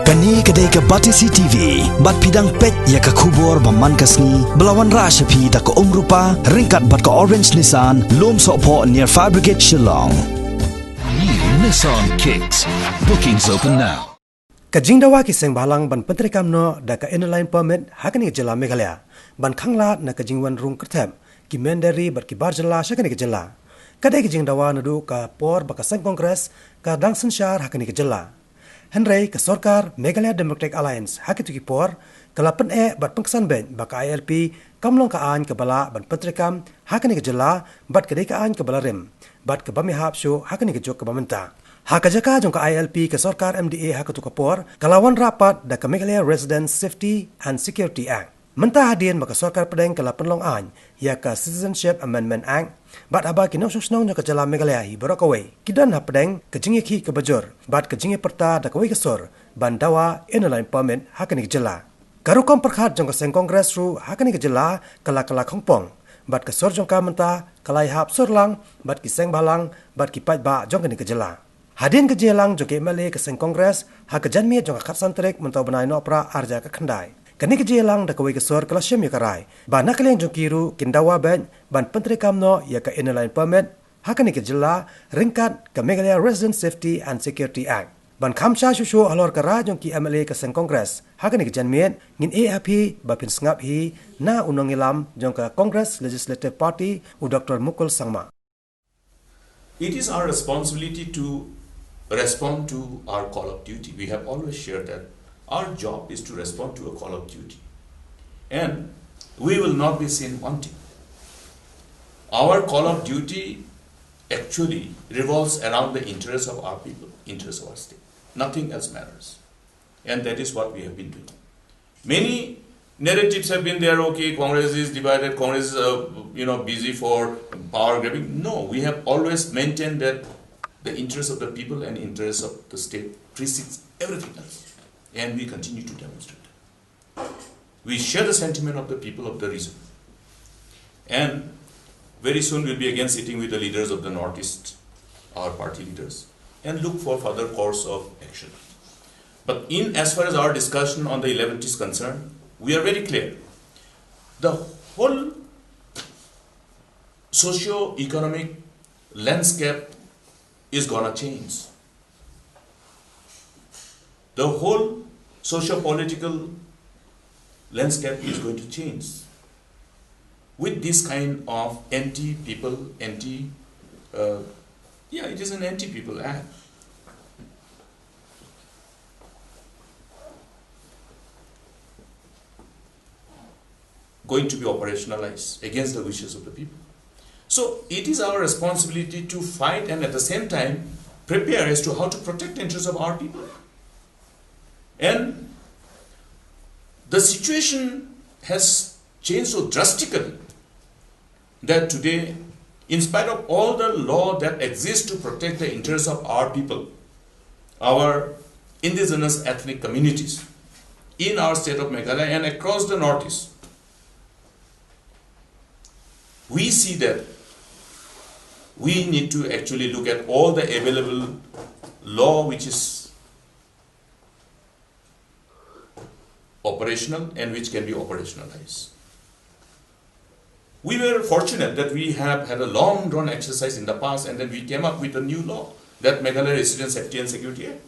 Kani kadai ka Batisi TV, bat pidang pet ya ka kubor baman kasni, belawan rasha pi da ka rupa, ringkat bat ka orange Nissan, lom sopo near Fire Brigade Shillong. New Nissan Kicks. Bookings open now. Ka Jingdawa ki seng balang ban pentrikam no da ka inline permit hakani jela Meghalaya. Ban khangla na ka jingwan rung kertem, ki mendari bat ki barjala shakani ka jela. Kadai ki Jingdawa nadu ka por ba ka seng kongres ka dangsen shar hakani ka jela. Henry ke Sorkar Meghalaya Democratic Alliance hakitu ki por kalapan bat pengkesan ben baka ILP kamlong kaan ke bala ban pentrikam hakani ke jela bat kedai kaan ke bala rem bat ke Ïahap show hakani ke jok ke bamenta hakajaka jong ka ILP ke Sorkar MDA hakitu ke por kalawan rapat da ke Meghalaya Residence Safety and Security Act mentah hadian baka Sorkar pedeng kalapan long an ya ka Citizenship Amendment Act bat aba ki nong ke jala Meghalaya hi borokawai kidan ha pedeng ke jingi ki ke bajor bat ke jingi perta da kawai ke sor ban dawa inline permit hakani ke jala karukom perkhat jong ka seng kongres ru hakani ke jala kala khongpong bat ke sor jong ka menta kala Ïahap sorlang bat ki seng balang bat ki Paidbah jong ke jala hadin ke jelang jong ke MLA ke seng kongres ha ke janmi jong ka khatsantrek mentau benai no pra arja ka khandai kani ke jelang da kawai ke sor kala syem ya karai ba nakaleng jong kiru Jingdawa ben ban pentrikam no ya ka inline permit hakani ke jela ringkat ke Meghalaya Resident Safety and Security Act ban khamsha shushu Halor kara jong ki MLA ke seng kongres hakani ke janmiet ngin Ïahap hi ba pin sngap hi na unong ilam jong ka Congress Legislative Party u Dr. Mukul Sangma. It is our responsibility to respond to our call of duty. We have always shared that our job is to respond to a call of duty, and we will not be seen wanting. Our call of duty actually revolves around the interests of our people, interests of our state. Nothing else matters, and that is what we have been doing. Many narratives have been there. Okay, Congress is divided. Congress is busy for power grabbing. No, we have always maintained that the interests of the people and interests of the state precedes everything else. And we continue to demonstrate that. We share the sentiment of the people of the region. And very soon we'll be again sitting with the leaders of the Northeast, our party leaders, and look for further course of action. But as far as our discussion on the 11th is concerned, we are very clear. The whole socio-economic landscape is gonna change. The whole socio-political landscape is going to change with this kind of anti-people, it is an anti-people act. Going to be operationalized against the wishes of the people. So it is our responsibility to fight and at the same time prepare as to how to protect the interests of our people. And the situation has changed so drastically that today, in spite of all the law that exists to protect the interests of our people, our indigenous ethnic communities in our state of Meghalaya and across the Northeast, we see that we need to actually look at all the available law which is operational and which can be operationalized. We were fortunate that we have had a long drawn exercise in the past, and then we came up with a new law, that Meghalaya Resident Safety and Security Act.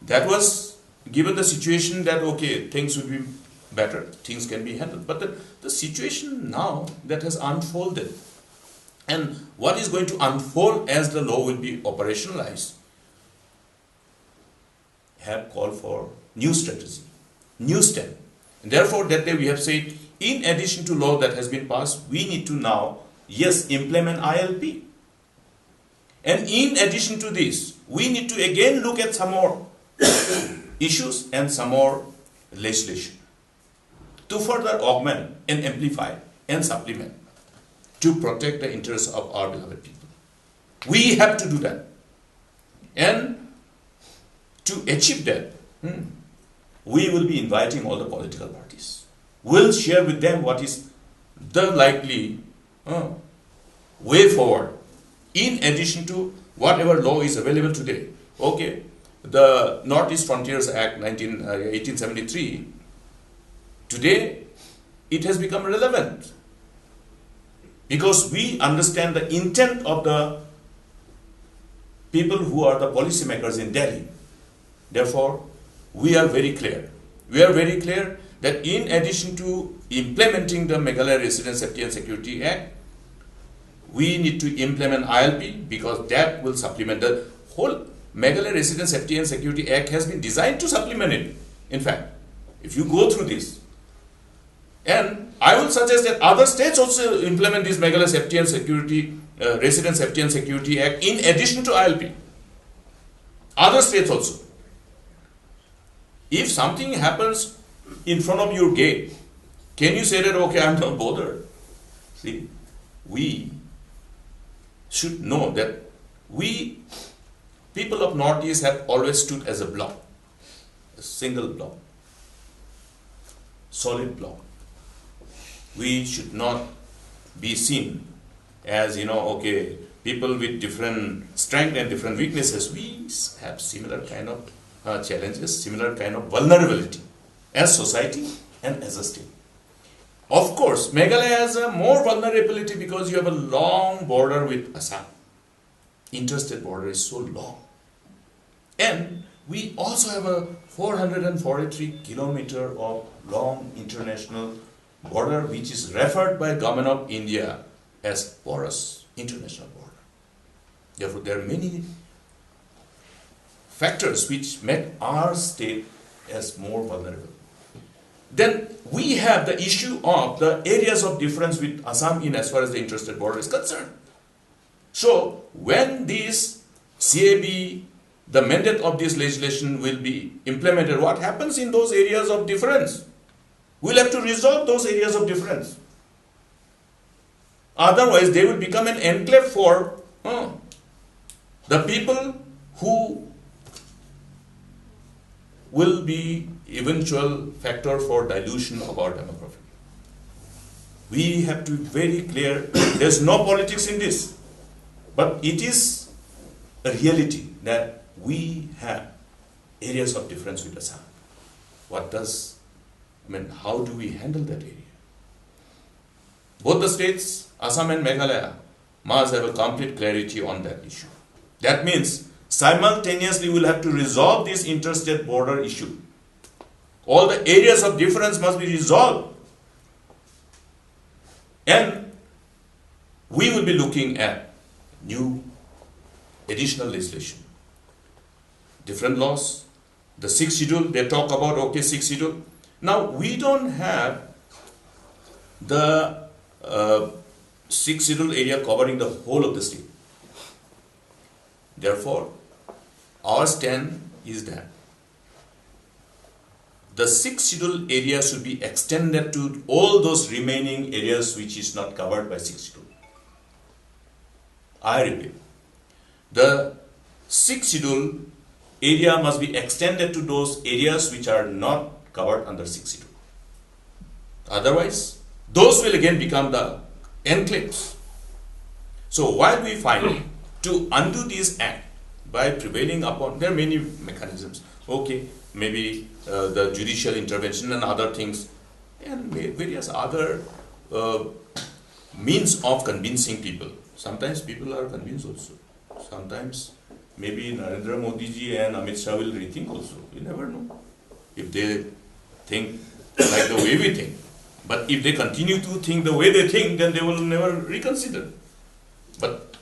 That was given the situation that okay, things will be better, things can be handled. But the situation now that has unfolded, and what is going to unfold as the law will be operationalized, have called for new strategy, new step. And therefore, that day we have said, in addition to law that has been passed, we need to now, yes, implement ILP. And in addition to this, we need to again look at some more issues and some more legislation to further augment and amplify and supplement to protect the interests of our beloved people. We have to do that. And to achieve that, we will be inviting all the political parties. We'll share with them what is the likely way forward in addition to whatever law is available today. Okay, the Northeast Frontiers Act 1873, today it has become relevant because we understand the intent of the people who are the policymakers in Delhi. Therefore, we are very clear. We are very clear that in addition to implementing the Meghalaya Resident Safety and Security Act, we need to implement ILP because that will supplement the whole Meghalaya Resident Safety and Security Act has been designed to supplement it. In fact, if you go through this, and I will suggest that other states also implement this Meghalaya Safety and Security, Resident Safety and Security Act in addition to ILP. Other states also. If something happens in front of your gate, can you say that, okay, I'm not bothered? See, we should know that we, people of Northeast, have always stood as a block, a single block, solid block. We should not be seen as, okay, people with different strength and different weaknesses. We have similar kind of challenges, similar kind of vulnerability as society and as a state. Of course, Meghalaya has a more vulnerability because you have a long border with Assam. Interstate border is so long. And we also have a 443 kilometer of long international border which is referred by Government of India as porous international border. Therefore, there are many factors which make our state as more vulnerable. Then we have the issue of the areas of difference with Assam in as far as the interstate border is concerned. So when this CAB, the mandate of this legislation will be implemented, what happens in those areas of difference? We'll have to resolve those areas of difference. Otherwise, they will become an enclave for the people who will be eventual factor for dilution of our demography. We have to be very clear, there's no politics in this, but it is a reality that we have areas of difference with Assam. How do we handle that area? Both the states, Assam and Meghalaya, must have a complete clarity on that issue. That means simultaneously we'll have to resolve this interstate border issue. All the areas of difference must be resolved. And we will be looking at new additional legislation. Different laws. The 6th schedule, they talk about, okay, 6th schedule. Now, we don't have the 6th schedule area covering the whole of the state. Therefore, our stand is that the 6th schedule area should be extended to all those remaining areas which is not covered by 6th schedule. I repeat, the 6th schedule area must be extended to those areas which are not covered under 6th schedule. Otherwise, those will again become the enclaves. So while we find to undo this act by prevailing upon, there are many mechanisms. Okay, maybe the judicial intervention and other things, and various other means of convincing people. Sometimes people are convinced also. Sometimes maybe Narendra Modi ji and Amit Shah will rethink also. We never know. If they think like the way we think. But if they continue to think the way they think, then they will never reconsider. But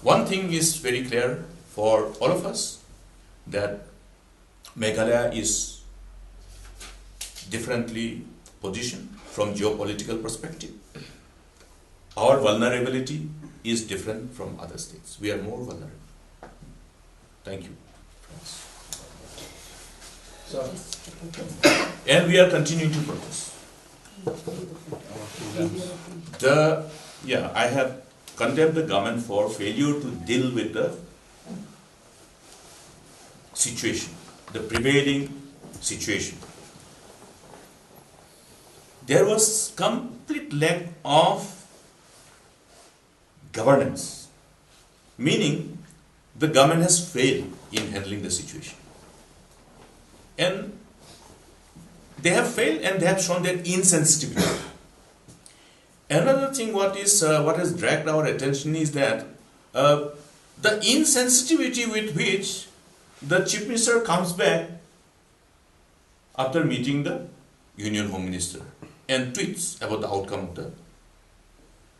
one thing is very clear for all of us, that Meghalaya is differently positioned from geopolitical perspective. Our vulnerability is different from other states. We are more vulnerable. Thank you. And we are continuing to protest. I have condemned the government for failure to deal with the situation, the prevailing situation. There was complete lack of governance, meaning the government has failed in handling the situation. And they have failed and they have shown their insensitivity. Another thing what has dragged our attention is that the insensitivity with which the Chief Minister comes back after meeting the Union Home Minister and tweets about the outcome of the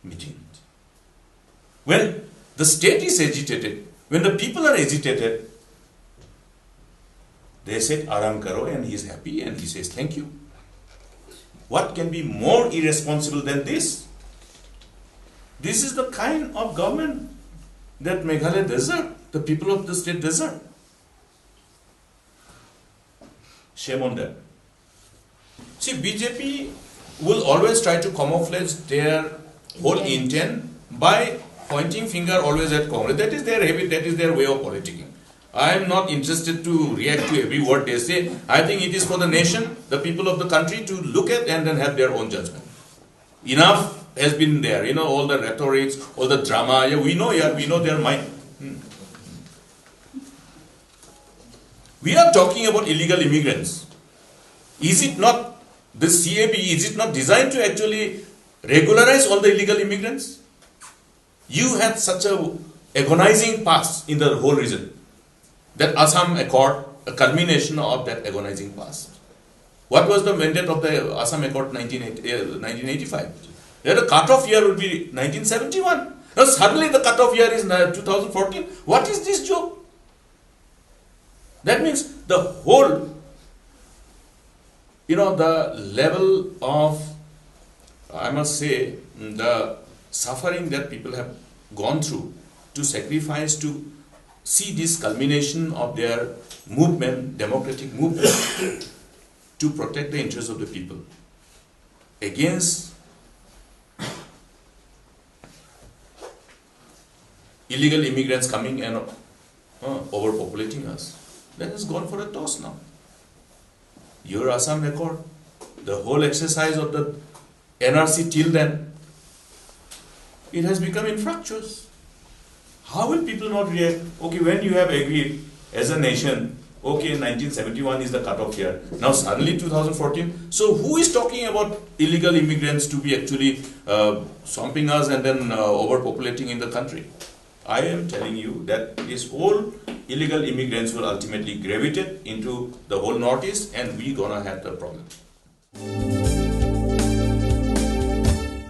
meeting. When the state is agitated, when the people are agitated, they said Aram Karo, and he is happy and he says thank you. What can be more irresponsible than this? This is the kind of government that Meghalaya deserve, the people of the state deserve. Shame on them. See, BJP will always try to camouflage their whole intent by pointing finger always at Congress. That is their habit, that is their way of politicking. I am not interested to react to every word they say. I think it is for the nation, the people of the country to look at and then have their own judgment. Enough has been there, all the rhetorics, all the drama. We know their mind. We are talking about illegal immigrants. Is it not, this CAB, is it not designed to actually regularize all the illegal immigrants? You had such a agonizing past in the whole region. That Assam Accord, a culmination of that agonizing past. What was the mandate of the Assam Accord 1985? The cut-off year would be 1971. Now suddenly the cut-off year is 2014. What is this joke? That means the whole, the level of, I must say, the suffering that people have gone through to sacrifice to see this culmination of their movement, democratic movement, to protect the interests of the people against illegal immigrants coming and overpopulating us. That has gone for a toss now. Your Assam Accord, the whole exercise of the NRC till then, it has become infructuous. How will people not react? Okay, when you have agreed as a nation, okay, 1971 is the cutoff year. Now suddenly 2014. So who is talking about illegal immigrants to be actually swamping us and then overpopulating in the country? I am telling you that this whole illegal immigrants will ultimately gravitate into the whole Northeast and we're gonna have the problem.